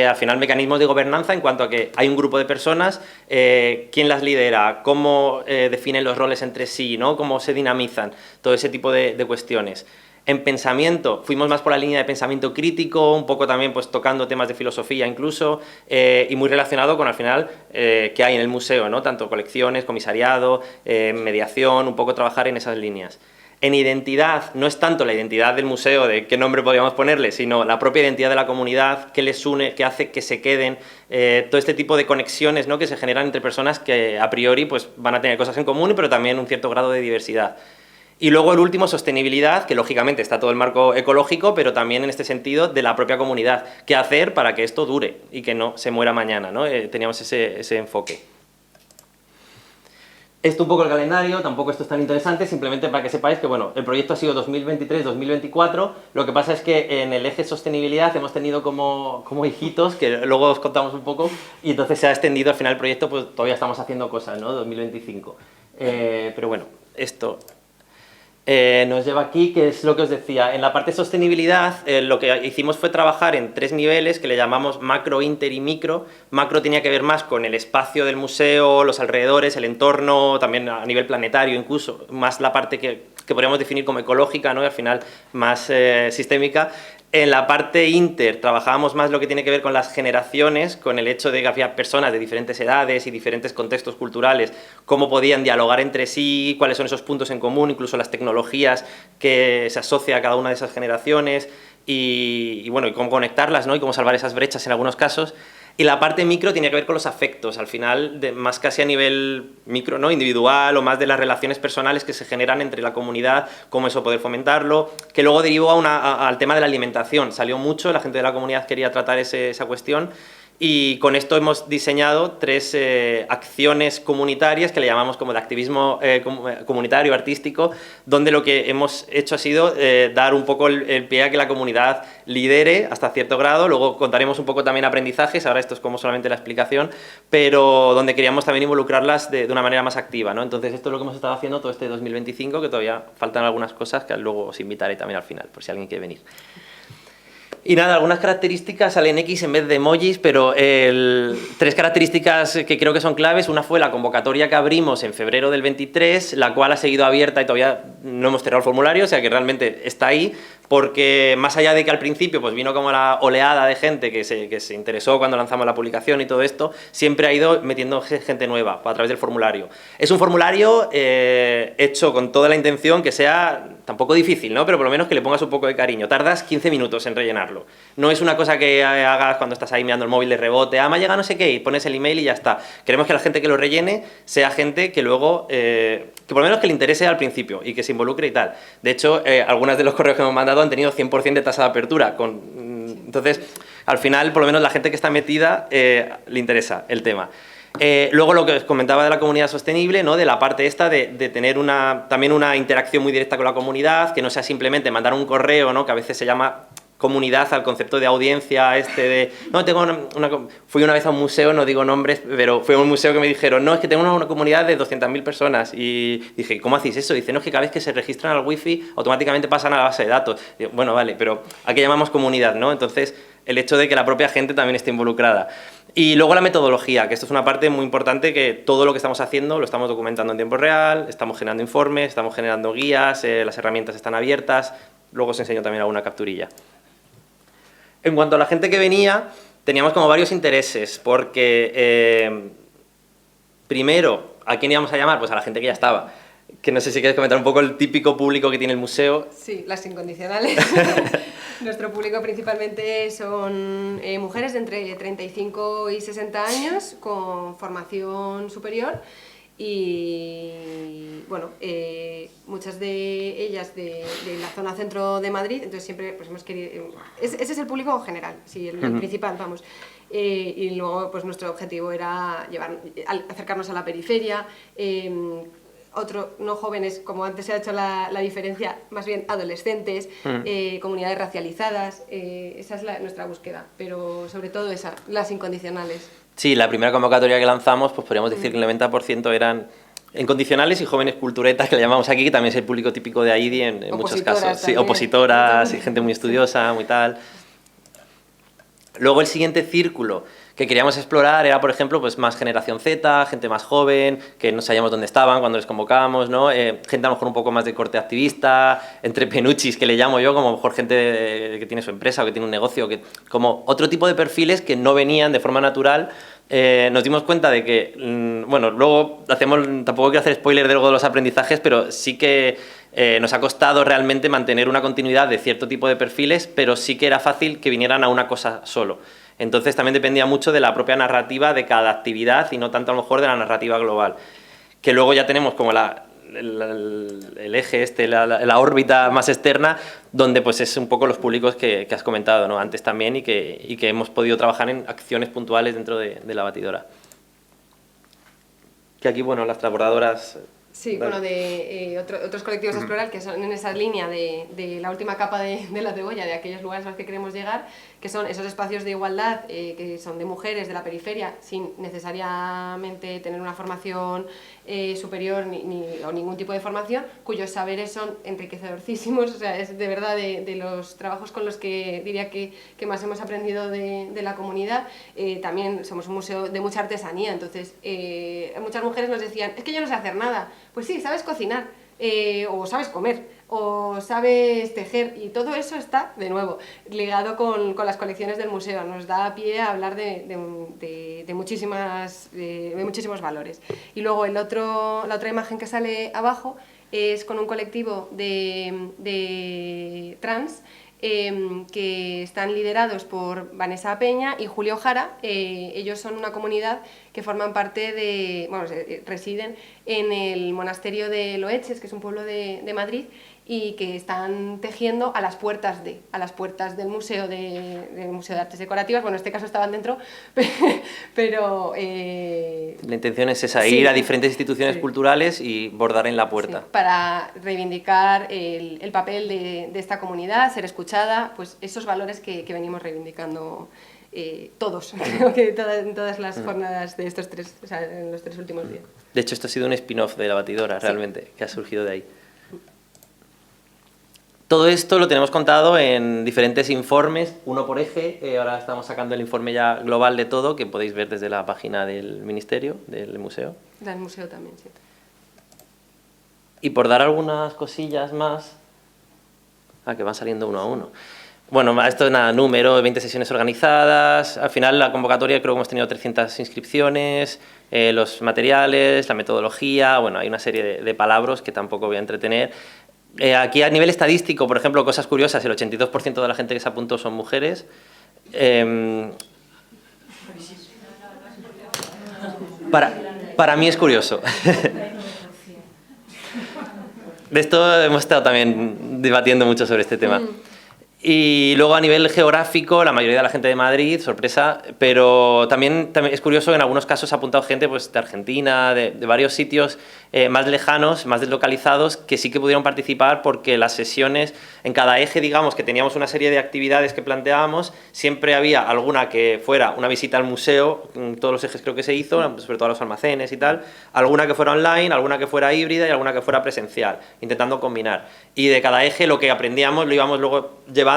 Al final, mecanismos de gobernanza en cuanto a que hay un grupo de personas, quién las lidera, cómo definen los roles entre sí, ¿no? Cómo se dinamizan, todo ese tipo de cuestiones. En pensamiento, fuimos más por la línea de pensamiento crítico, un poco también pues tocando temas de filosofía incluso, y muy relacionado con al final que hay en el museo, ¿no? Tanto colecciones, comisariado, mediación, un poco trabajar en esas líneas. En identidad, no es tanto la identidad del museo, de qué nombre podríamos ponerle, sino la propia identidad de la comunidad, qué les une, qué hace que se queden, todo este tipo de conexiones, ¿no? que se generan entre personas que a priori pues, van a tener cosas en común, pero también un cierto grado de diversidad. Y luego el último, sostenibilidad, que lógicamente está todo el marco ecológico, pero también en este sentido de la propia comunidad. ¿Qué hacer para que esto dure y que no se muera mañana, ¿no? Teníamos ese enfoque. Esto un poco el calendario, tampoco esto es tan interesante, simplemente para que sepáis que bueno, el proyecto ha sido 2023-2024, lo que pasa es que en el eje sostenibilidad hemos tenido como hijitos, que luego os contamos un poco, y entonces se ha extendido al final el proyecto, pues todavía estamos haciendo cosas, ¿no? 2025. Pero bueno, esto nos lleva aquí, que es lo que os decía. En la parte de sostenibilidad, lo que hicimos fue trabajar en 3 niveles que le llamamos macro, inter y micro. Macro tenía que ver más con el espacio del museo, los alrededores, el entorno, también a nivel planetario incluso, más la parte que podríamos definir como ecológica, ¿no? Y al final más sistémica. En la parte inter trabajábamos más lo que tiene que ver con las generaciones, con el hecho de que había personas de diferentes edades y diferentes contextos culturales, cómo podían dialogar entre sí, cuáles son esos puntos en común, incluso las tecnologías que se asocia a cada una de esas generaciones y bueno, y cómo conectarlas, ¿no? Y cómo salvar esas brechas en algunos casos. Y la parte micro tenía que ver con los afectos, al final, más casi a nivel micro, ¿no? Individual, o más de las relaciones personales que se generan entre la comunidad, cómo eso poder fomentarlo, que luego derivó al tema de la alimentación. Salió mucho, la gente de la comunidad quería tratar esa cuestión, y con esto hemos diseñado 3 acciones comunitarias que le llamamos como de activismo comunitario, artístico, donde lo que hemos hecho ha sido dar un poco el pie a que la comunidad lidere hasta cierto grado. Luego contaremos un poco también aprendizajes, ahora esto es como solamente la explicación, pero donde queríamos también involucrarlas de una manera más activa, ¿no? Entonces esto es lo que hemos estado haciendo todo este 2025, que todavía faltan algunas cosas que luego os invitaré también al final, por si alguien quiere venir. Y nada, algunas características salen X en vez de emojis, pero tres características que creo que son claves. Una fue la convocatoria que abrimos en febrero del 23, la cual ha seguido abierta y todavía no hemos cerrado el formulario, o sea que realmente está ahí, porque más allá de que al principio pues vino como la oleada de gente que se interesó cuando lanzamos la publicación y todo esto, siempre ha ido metiendo gente nueva a través del formulario. Es un formulario hecho con toda la intención que sea tampoco difícil, ¿no? Pero por lo menos que le pongas un poco de cariño. Tardas 15 minutos en rellenarlo. No es una cosa que hagas cuando estás ahí mirando el móvil de rebote, me ha llegado no sé qué, y pones el email y ya está. Queremos que la gente que lo rellene sea gente que luego, que por lo menos que le interese al principio y que se involucre y tal. De hecho, algunas de los correos que hemos mandado han tenido 100% de tasa de apertura. Entonces, al final, por lo menos la gente que está metida le interesa el tema. Luego lo que os comentaba de la comunidad sostenible, ¿no? De la parte esta de tener también una interacción muy directa con la comunidad, que no sea simplemente mandar un correo, ¿no? Que a veces se llama comunidad al concepto de audiencia fui una vez a un museo, no digo nombres, pero fue a un museo que me dijeron, no, es que tengo una comunidad de 200.000 personas, y dije, ¿cómo hacéis eso? Dice, no, es que cada vez que se registran al wifi automáticamente pasan a la base de datos. Digo, bueno, vale, pero ¿a qué llamamos comunidad, no? Entonces, el hecho de que la propia gente también esté involucrada. Y luego la metodología, que esto es una parte muy importante, que todo lo que estamos haciendo lo estamos documentando en tiempo real, estamos generando informes, estamos generando guías, las herramientas están abiertas, luego os enseño también alguna capturilla. En cuanto a la gente que venía, teníamos como varios intereses, porque primero, ¿a quién íbamos a llamar? Pues a la gente que ya estaba. Que no sé si quieres comentar un poco el típico público que tiene el museo. Sí, las incondicionales. Nuestro público principalmente son mujeres de entre 35 y 60 años con formación superior y, bueno, muchas de ellas de la zona centro de Madrid, entonces siempre pues hemos querido... Ese es el público general, sí, el principal, vamos. Y luego pues nuestro objetivo era acercarnos a la periferia, no jóvenes, como antes se ha hecho la diferencia, más bien adolescentes, comunidades racializadas, esa es nuestra búsqueda, pero sobre todo las incondicionales. Sí, la primera convocatoria que lanzamos, pues podríamos decir que el 90% eran incondicionales y jóvenes culturetas, que le llamamos aquí, que también es el público típico de AIDI en muchos casos. Sí, opositoras, y gente muy estudiosa, muy tal. Luego el siguiente círculo que queríamos explorar era, por ejemplo, pues más generación Z, gente más joven, que no sabíamos dónde estaban cuando les convocábamos, ¿no? Gente a lo mejor un poco más de corte activista, entre penuchis, que le llamo yo, como a lo mejor gente que tiene su empresa o que tiene un negocio, como otro tipo de perfiles que no venían de forma natural. Nos dimos cuenta de que, bueno, luego tampoco quiero hacer spoiler de los aprendizajes, pero sí que nos ha costado realmente mantener una continuidad de cierto tipo de perfiles, pero sí que era fácil que vinieran a una cosa solo. Entonces también dependía mucho de la propia narrativa de cada actividad y no tanto a lo mejor de la narrativa global. Que luego ya tenemos como el eje la órbita más externa, donde pues es un poco los públicos que has comentado, ¿no? Antes también y que hemos podido trabajar en acciones puntuales dentro de la batidora. Que aquí, bueno, las transbordadoras... Sí, bueno, de otros colectivos a explorar que son en esa línea de la última capa de la cebolla, de aquellos lugares a los que queremos llegar, que son esos espacios de igualdad que son de mujeres de la periferia, sin necesariamente tener una formación superior o ningún tipo de formación, cuyos saberes son enriquecedorcísimos, o sea, es de verdad de los trabajos con los que diría que más hemos aprendido de la comunidad. También somos un museo de mucha artesanía, entonces muchas mujeres nos decían, es que yo no sé hacer nada. Pues sí, sabes cocinar, o sabes comer, o sabes tejer, y todo eso está, de nuevo, ligado con las colecciones del museo. Nos da pie a hablar de muchísimos valores. Y luego la otra imagen que sale abajo es con un colectivo de trans, que están liderados por Vanessa Peña y Julio Jara. Ellos son una comunidad que forman parte residen en el monasterio de Loeches, que es un pueblo de Madrid, y que están tejiendo a las puertas del Museo de Artes Decorativas. Bueno, en este caso estaban dentro, pero... La intención es esa, sí, ir a diferentes instituciones culturales y bordar en la puerta. Sí, para reivindicar el papel de esta comunidad, ser escuchada, pues esos valores que venimos reivindicando todos, creo que en todas las jornadas de estos tres, o sea, en los 3 últimos días. De hecho, esto ha sido un spin-off de la batidora, realmente, que ha surgido de ahí. Todo esto lo tenemos contado en diferentes informes, uno por eje. Ahora estamos sacando el informe ya global de todo, que podéis ver desde la página del Ministerio, del museo. Del museo también, sí. Y por dar algunas cosillas más, que van saliendo uno a uno. Bueno, esto es nada, número, 20 sesiones organizadas. Al final la convocatoria creo que hemos tenido 300 inscripciones, los materiales, la metodología, bueno, hay una serie de palabras que tampoco voy a entretener. Aquí a nivel estadístico, por ejemplo, cosas curiosas, el 82% de la gente que se apuntó son mujeres. Para mí es curioso. De esto hemos estado también debatiendo mucho sobre este tema. Y luego a nivel geográfico, la mayoría de la gente de Madrid, sorpresa, pero también es curioso, en algunos casos ha apuntado gente pues, de Argentina, de varios sitios más lejanos, más deslocalizados, que sí que pudieron participar porque las sesiones, en cada eje, digamos, que teníamos una serie de actividades que planteábamos, siempre había alguna que fuera una visita al museo, en todos los ejes creo que se hizo, sobre todo a los almacenes y tal, alguna que fuera online, alguna que fuera híbrida y alguna que fuera presencial, intentando combinar. Y de cada eje lo que aprendíamos lo íbamos luego llevando,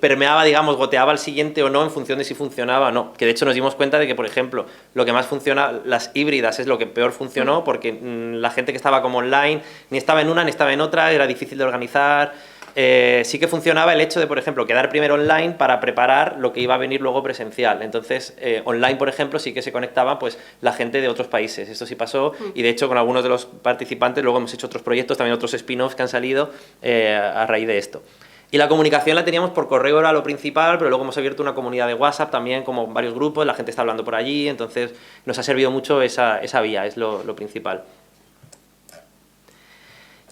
permeaba, digamos, goteaba al siguiente o no en función de si funcionaba o no. Que de hecho nos dimos cuenta de que, por ejemplo, lo que más funciona, las híbridas, es lo que peor funcionó porque la gente que estaba como online ni estaba en una ni estaba en otra, era difícil de organizar. Sí que funcionaba el hecho de, por ejemplo, quedar primero online para preparar lo que iba a venir luego presencial. Entonces, online, por ejemplo, sí que se conectaba pues, la gente de otros países. Esto sí pasó y, de hecho, con algunos de los participantes luego hemos hecho otros proyectos, también otros spin-offs que han salido a raíz de esto. Y la comunicación la teníamos por correo, era lo principal, pero luego hemos abierto una comunidad de WhatsApp también, como varios grupos, la gente está hablando por allí, entonces nos ha servido mucho esa vía, es lo principal.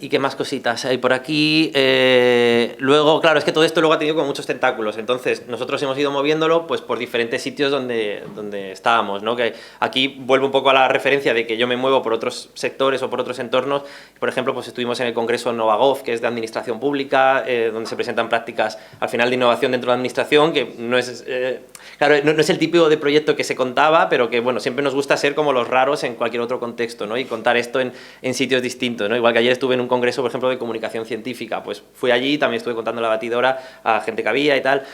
¿Y qué más cositas hay por aquí? Luego, claro, es que todo esto luego ha tenido como muchos tentáculos, entonces nosotros hemos ido moviéndolo pues por diferentes sitios donde estábamos, ¿no? Que aquí vuelvo un poco a la referencia de que yo me muevo por otros sectores o por otros entornos. Por ejemplo, pues estuvimos en el congreso Novagov, que es de administración pública, donde se presentan prácticas al final de innovación dentro de la administración, que no es, claro, no es el tipo de proyecto que se contaba, pero que bueno, siempre nos gusta ser como los raros en cualquier otro contexto, ¿no? Y contar esto en sitios distintos, ¿no? Igual que ayer estuve en un congreso, por ejemplo, de comunicación científica, pues fui allí, también estuve contando la batidora a gente que había y tal.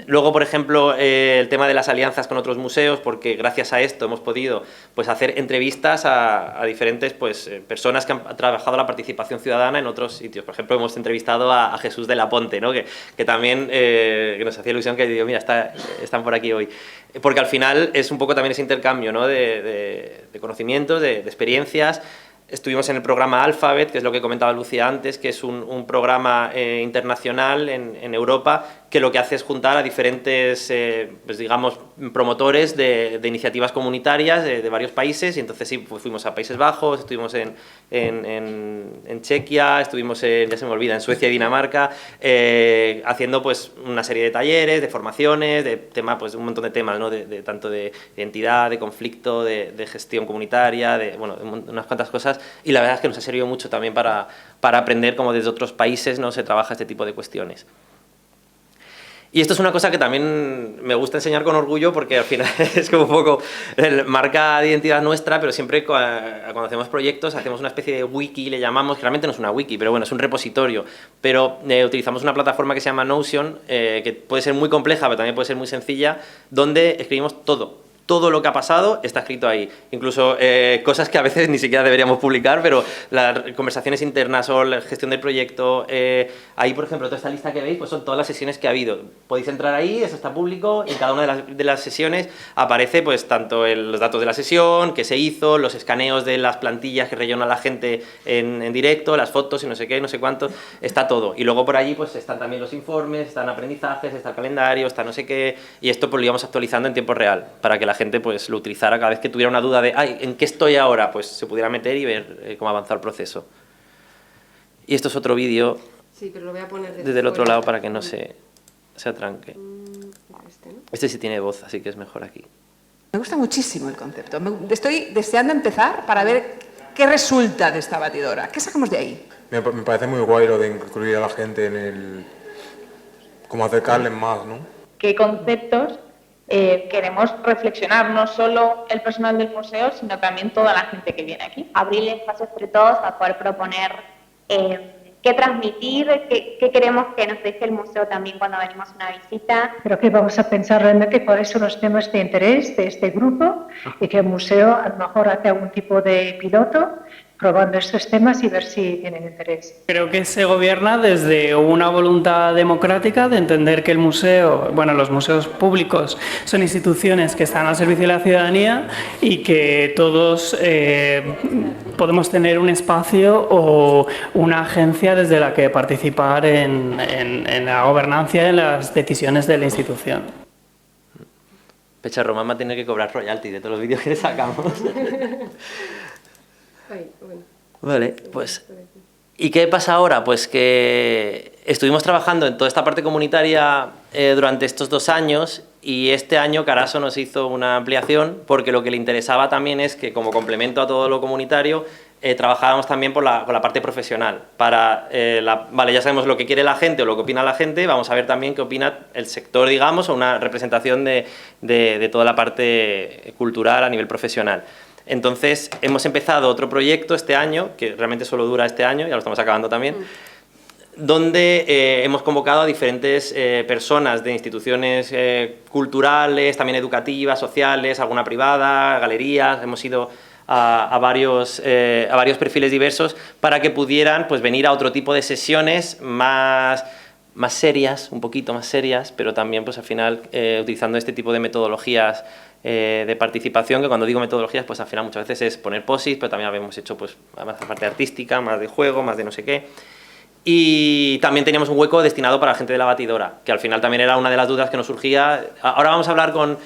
Luego, por ejemplo, el tema de las alianzas con otros museos, porque gracias a esto hemos podido pues, hacer entrevistas a diferentes pues, personas que han trabajado la participación ciudadana en otros sitios. Por ejemplo, hemos entrevistado a Jesús de la Ponte, ¿no? que también que nos hacía ilusión que digo, mira, están por aquí hoy. Porque al final es un poco también ese intercambio, ¿no? de conocimientos, de experiencias. Estuvimos en el programa Alphabet, que es lo que comentaba Lucía antes, que es un programa internacional en Europa que lo que hace es juntar a diferentes, pues digamos, promotores de iniciativas comunitarias de varios países. Y entonces sí, pues fuimos a Países Bajos, estuvimos en Chequia, estuvimos ya se me olvida, en Suecia y Dinamarca, haciendo pues una serie de talleres, de formaciones, de temas, pues un montón de temas, ¿no? Tanto de identidad, de conflicto, de gestión comunitaria, bueno, unas cuantas cosas. Y la verdad es que nos ha servido mucho también para aprender cómo desde otros países, ¿no? Se trabaja este tipo de cuestiones. Y esto es una cosa que también me gusta enseñar con orgullo porque al final es como un poco marca de identidad nuestra, pero siempre cuando hacemos proyectos hacemos una especie de wiki, le llamamos, que realmente no es una wiki, pero bueno, es un repositorio, pero utilizamos una plataforma que se llama Notion, que puede ser muy compleja, pero también puede ser muy sencilla, donde escribimos todo lo que ha pasado está escrito ahí, incluso cosas que a veces ni siquiera deberíamos publicar, pero las conversaciones internas o la gestión del proyecto, ahí por ejemplo toda esta lista que veis pues son todas las sesiones que ha habido, podéis entrar ahí, eso está público, y en cada una de las sesiones aparece pues tanto los datos de la sesión, qué se hizo, los escaneos de las plantillas que rellena la gente en directo, las fotos y no sé qué, no sé cuánto, está todo, y luego por allí pues están también los informes, están aprendizajes, está el calendario, está no sé qué, y esto pues lo íbamos actualizando en tiempo real, para que la gente pues lo utilizara cada vez que tuviera una duda de ay, ¿en qué estoy ahora? Pues se pudiera meter y ver cómo avanza el proceso. Y esto es otro vídeo, sí, pero lo voy a poner desde el otro lado para que no se atranque. Este sí tiene voz, así que es mejor aquí. Me gusta muchísimo el concepto. Estoy deseando empezar para ver qué resulta de esta batidora. ¿Qué sacamos de ahí? Me parece muy guay lo de incluir a la gente en el... como acercarles más, ¿no? ¿Qué conceptos queremos reflexionar, no solo el personal del museo, sino también toda la gente que viene aquí? Abrir el espacio entre todos a poder proponer qué transmitir, qué queremos que nos deje el museo también cuando venimos a una visita. Creo que vamos a pensar realmente cuáles son los temas de interés de este grupo y que el museo a lo mejor hace algún tipo de piloto probando estos temas y ver si tienen interés. Creo que se gobierna desde una voluntad democrática de entender que el museo, bueno, los museos públicos son instituciones que están al servicio de la ciudadanía y que todos podemos tener un espacio o una agencia desde la que participar en la gobernanza y en las decisiones de la institución. Pecha Román va a tener que cobrar royalty de todos los vídeos que le sacamos. Vale, pues... ¿Y qué pasa ahora? Pues que estuvimos trabajando en toda esta parte comunitaria durante estos 2 años y este año Caraso nos hizo una ampliación porque lo que le interesaba también es que como complemento a todo lo comunitario trabajábamos también con la parte profesional. Vale, ya sabemos lo que quiere la gente o lo que opina la gente, vamos a ver también qué opina el sector, digamos, o una representación de toda la parte cultural a nivel profesional. Entonces, hemos empezado otro proyecto este año, que realmente solo dura este año, ya lo estamos acabando también, donde hemos convocado a diferentes personas de instituciones culturales, también educativas, sociales, alguna privada, galerías, hemos ido a varios perfiles diversos para que pudieran pues, venir a otro tipo de sesiones más serias, un poquito más serias, pero también pues, al final utilizando este tipo de metodologías de participación, que cuando digo metodologías, pues al final muchas veces es poner posis, pero también habíamos hecho pues, más la parte artística, más de juego, más de no sé qué. Y también teníamos un hueco destinado para la gente de la batidora, que al final también era una de las dudas que nos surgía. Ahora vamos a hablar con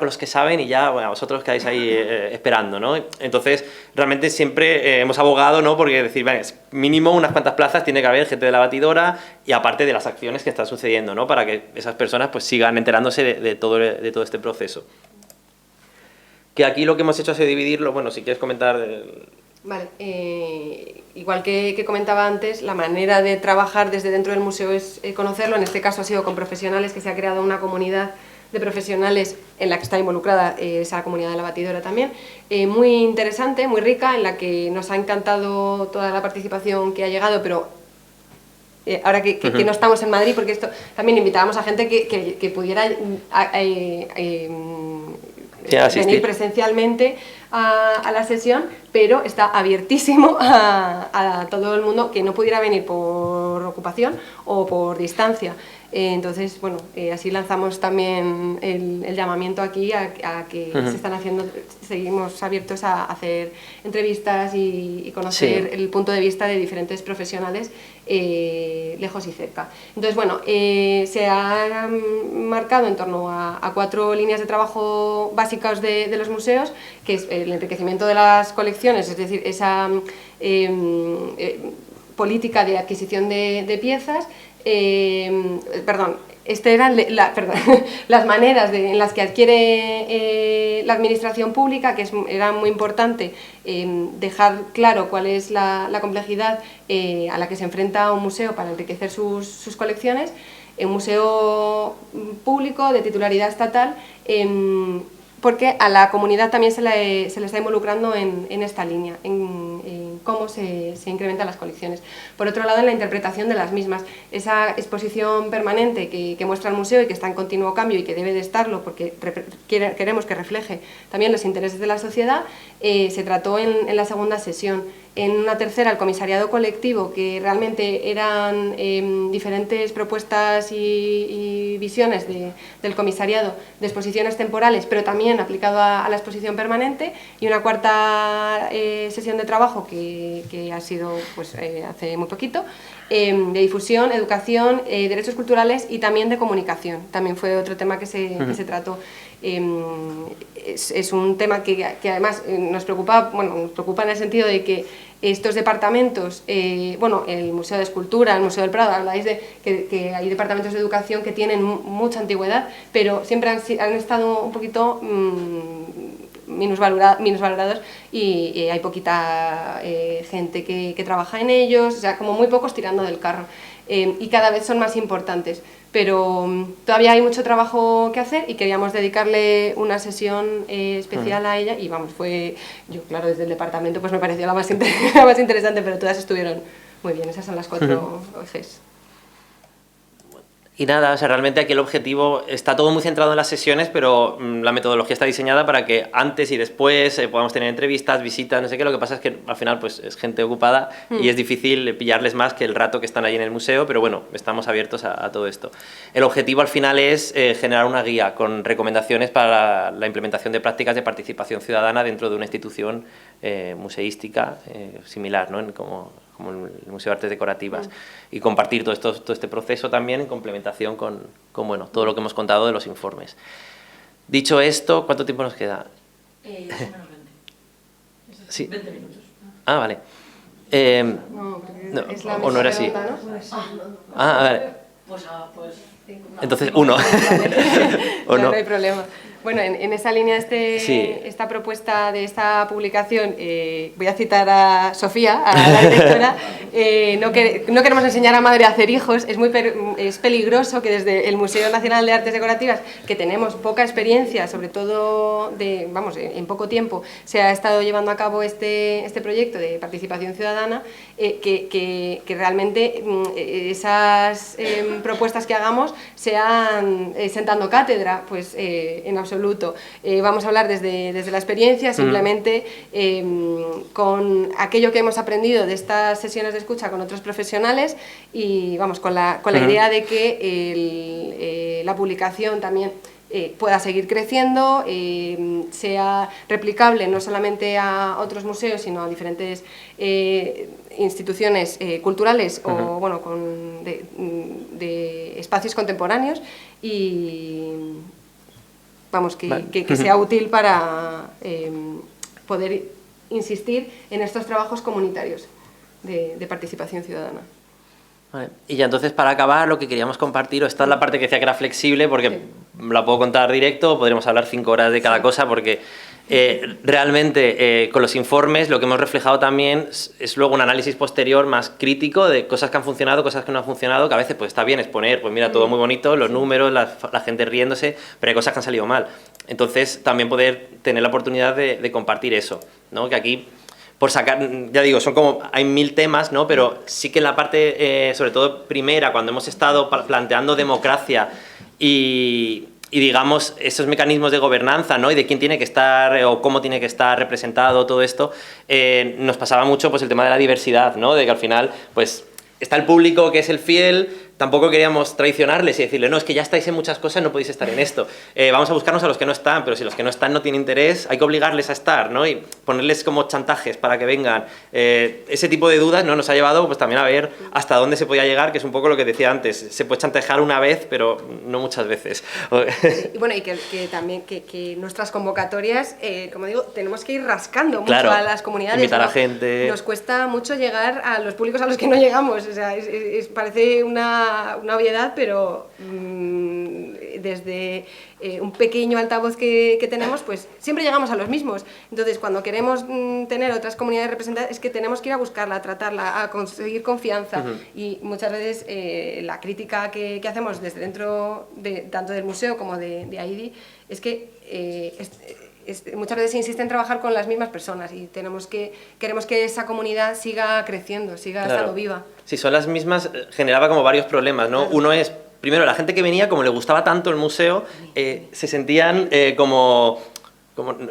los que saben y ya, bueno, vosotros quedáis ahí esperando, ¿no? Entonces, realmente siempre hemos abogado, ¿no? Porque decir, vale, mínimo unas cuantas plazas tiene que haber gente de la batidora y aparte de las acciones que están sucediendo, ¿no? Para que esas personas pues sigan enterándose de todo este proceso. Que aquí lo que hemos hecho ha sido dividirlo, bueno, si quieres comentar... Vale, igual que comentaba antes, la manera de trabajar desde dentro del museo es conocerlo, en este caso ha sido con profesionales, que se ha creado una comunidad de profesionales en la que está involucrada esa comunidad de la batidora también, muy interesante, muy rica, en la que nos ha encantado toda la participación que ha llegado, pero ahora que no estamos en Madrid, porque esto también invitábamos a gente que pudiera venir presencialmente a la sesión, pero está abiertísimo a todo el mundo que no pudiera venir por ocupación o por distancia. Entonces, bueno, así lanzamos también el llamamiento aquí a que se están haciendo, seguimos abiertos a hacer entrevistas y conocer el punto de vista de diferentes profesionales lejos y cerca. Entonces, bueno, se ha marcado en torno a 4 líneas de trabajo básicas de los museos, que es el enriquecimiento de las colecciones, es decir, esa política de adquisición de piezas, las maneras en las que adquiere la administración pública, que era muy importante dejar claro cuál es la complejidad a la que se enfrenta un museo para enriquecer sus colecciones, un museo público de titularidad estatal, porque a la comunidad también se le está involucrando en esta línea, en cómo se incrementan las colecciones. Por otro lado, en la interpretación de las mismas, esa exposición permanente que muestra el museo y que está en continuo cambio y que debe de estarlo porque queremos que refleje también los intereses de la sociedad, se trató en la segunda sesión. En una tercera, el comisariado colectivo, que realmente eran diferentes propuestas y visiones del comisariado de exposiciones temporales, pero también aplicado a la exposición permanente, y una cuarta sesión de trabajo que ha sido pues, hace muy poquito, de difusión, educación, derechos culturales y también de comunicación. También fue otro tema que se trató. Es un tema que además nos preocupa en el sentido de que estos departamentos, bueno, el Museo de Escultura, el Museo del Prado, habláis de que hay departamentos de educación que tienen mucha antigüedad, pero siempre han estado un poquito minusvalorados y hay poquita gente que trabaja en ellos, o sea, como muy pocos tirando del carro, y cada vez son más importantes. Pero todavía hay mucho trabajo que hacer y queríamos dedicarle una sesión especial a ella y vamos, yo claro, desde el departamento pues me pareció la más interesante, pero todas estuvieron Muy bien, esas son las 4 ejes. Y nada, o sea, realmente aquí el objetivo está todo muy centrado en las sesiones, pero la metodología está diseñada para que antes y después podamos tener entrevistas, visitas, no sé qué. Lo que pasa es que al final pues es gente ocupada y es difícil pillarles más que el rato que están ahí en el museo, pero bueno, estamos abiertos a todo esto. El objetivo al final es generar una guía con recomendaciones para la implementación de prácticas de participación ciudadana dentro de una institución museística similar, ¿no? Como el Museo de Artes Decorativas, y compartir todo este proceso también en complementación con bueno, todo lo que hemos contado de los informes. Dicho esto, ¿cuánto tiempo nos queda? Menos 20. Sí. 20 minutos. Ah, vale. No, es la o no era así. pregunta, ¿no? Vale. Pues Entonces, 1. ¿O No, no? no hay problema. Bueno, en esa línea, Sí. esta propuesta de esta publicación, voy a citar a Sofía, a la directora, no queremos enseñar a madre a hacer hijos, es peligroso que desde el Museo Nacional de Artes Decorativas, que tenemos poca experiencia, sobre todo en poco tiempo, se ha estado llevando a cabo este proyecto de participación ciudadana, que realmente esas propuestas que hagamos sean sentando cátedra, pues en absoluto. Vamos a hablar desde la experiencia, simplemente con aquello que hemos aprendido de estas sesiones de escucha con otros profesionales y vamos con la idea de que la publicación también pueda seguir creciendo, sea replicable no solamente a otros museos, sino a diferentes instituciones culturales o bueno, de espacios contemporáneos y vamos, que sea útil para poder insistir en estos trabajos comunitarios de participación ciudadana. Vale. Y ya entonces, para acabar, lo que queríamos compartir, esta es la parte que decía que era flexible, porque la puedo contar directo, podríamos hablar 5 horas de cada cosa, porque realmente con los informes lo que hemos reflejado también es luego un análisis posterior más crítico de cosas que han funcionado, cosas que no han funcionado, que a veces pues está bien exponer, pues mira, todo muy bonito, los números, la gente riéndose, pero hay cosas que han salido mal. Entonces, también poder tener la oportunidad de compartir eso, ¿no? Que aquí, por sacar, ya digo, son como, hay 1000 temas, ¿no? Pero sí que en la parte, sobre todo primera, cuando hemos estado planteando democracia y digamos, esos mecanismos de gobernanza, ¿no? Y de quién tiene que estar o cómo tiene que estar representado todo esto, nos pasaba mucho pues el tema de la diversidad, ¿no? De que al final, pues, está el público que es el fiel, tampoco queríamos traicionarles y decirle, no, es que ya estáis en muchas cosas, no podéis estar en esto. Vamos a buscarnos a los que no están, pero si los que no están no tienen interés, hay que obligarles a estar, ¿no? Y ponerles como chantajes para que vengan. Ese tipo de dudas, ¿no? Nos ha llevado pues también a ver hasta dónde se podía llegar, que es un poco lo que decía antes. Se puede chantajear una vez, pero no muchas veces. Y bueno, y que también que nuestras convocatorias, como digo, tenemos que ir rascando mucho Claro, a las comunidades. invitar a gente. Nos cuesta mucho llegar a los públicos a los que no llegamos. O sea, parece una obviedad, pero desde un pequeño altavoz que tenemos, pues siempre llegamos a los mismos. Entonces, cuando queremos tener otras comunidades representadas, es que tenemos que ir a buscarla, a tratarla, a conseguir confianza. Y muchas veces la crítica que hacemos desde dentro tanto del museo como de AIDI es que muchas veces se insiste en trabajar con las mismas personas y queremos que esa comunidad siga creciendo, siga estando viva. Si son las mismas, generaba como varios problemas, ¿no? Uno es, primero, la gente que venía, como le gustaba tanto el museo, se sentían como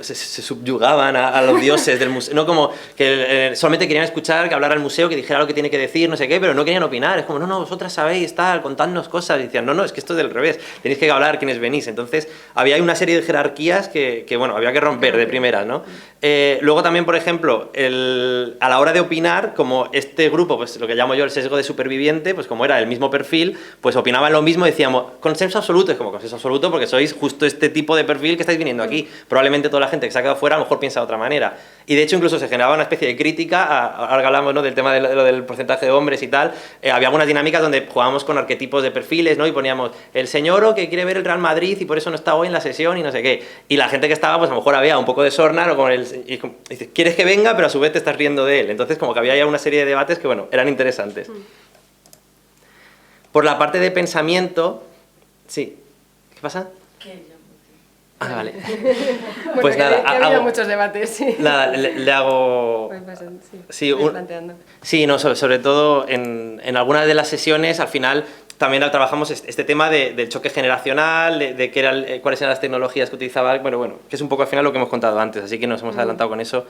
se subyugaban a los dioses del museo, no como que solamente querían escuchar que hablara el museo, que dijera lo que tiene que decir, no sé qué, pero no querían opinar, es como, no, vosotras sabéis, tal, contadnos cosas, y decían, no, es que esto es del revés, tenéis que hablar quienes venís. Entonces había una serie de jerarquías que bueno, había que romper de primeras, ¿no? Luego también, por ejemplo, a la hora de opinar, como este grupo, pues lo que llamo yo el sesgo de superviviente, pues como era el mismo perfil, pues opinaban lo mismo, decíamos, consenso absoluto, es como consenso absoluto porque sois justo este tipo de perfil que estáis viniendo aquí, probablemente toda la gente que se ha quedado fuera a lo mejor piensa de otra manera. Y de hecho incluso se generaba una especie de crítica, ahora que hablamos, ¿no?, del tema de lo del porcentaje de hombres y tal, había algunas dinámicas donde jugábamos con arquetipos de perfiles, ¿no? Y poníamos el señor que quiere ver el Real Madrid y por eso no está hoy en la sesión y no sé qué. Y la gente que estaba, pues a lo mejor había un poco de sorna, o como y dices, quieres que venga, pero a su vez te estás riendo de él. Entonces como que había ya una serie de debates que, bueno, eran interesantes. Por la parte de pensamiento, sí. ¿Qué pasa? Ah, vale. Bueno, Pues que nada, ha habido muchos debates, sí. Nada, le hago... Voy pasando, sí. Sí, Voy planteando. Sí, no, sobre todo en algunas de las sesiones, al final, también trabajamos este tema del choque generacional, de qué cuáles eran las tecnologías que utilizaba, bueno, que es un poco al final lo que hemos contado antes, así que nos hemos adelantado con eso.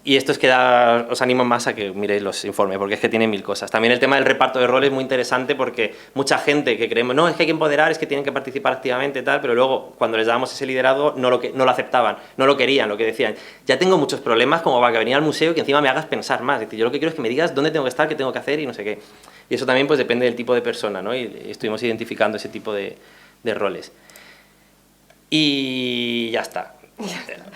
Y esto es que os animo más a que miréis los informes, porque es que tienen 1000 cosas. También el tema del reparto de roles es muy interesante porque mucha gente que creemos, no, es que hay que empoderar, es que tienen que participar activamente y tal, pero luego cuando les dábamos ese liderazgo no lo aceptaban, no lo querían, lo que decían. Ya tengo muchos problemas como para que venir al museo y que encima me hagas pensar más. Es decir, yo lo que quiero es que me digas dónde tengo que estar, qué tengo que hacer y no sé qué. Y eso también pues depende del tipo de persona, ¿no? Y estuvimos identificando ese tipo de roles. Y ya está.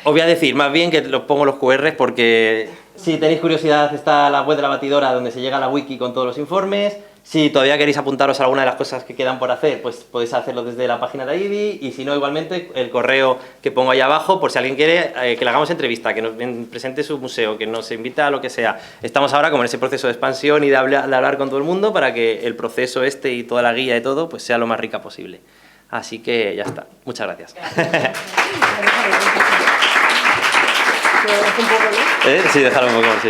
Os voy a decir, más bien que los pongo los QRs porque si tenéis curiosidad está la web de la batidora donde se llega a la wiki con todos los informes. Si todavía queréis apuntaros a alguna de las cosas que quedan por hacer, pues podéis hacerlo desde la página de IBI y si no, igualmente el correo que pongo ahí abajo por si alguien quiere que le hagamos entrevista, que nos presente su museo, que nos invita a lo que sea. Estamos ahora como en ese proceso de expansión y de hablar con todo el mundo para que el proceso y toda la guía y todo pues sea lo más rica posible. Así que ya está. Muchas gracias. Sí, déjalo un poco, sí.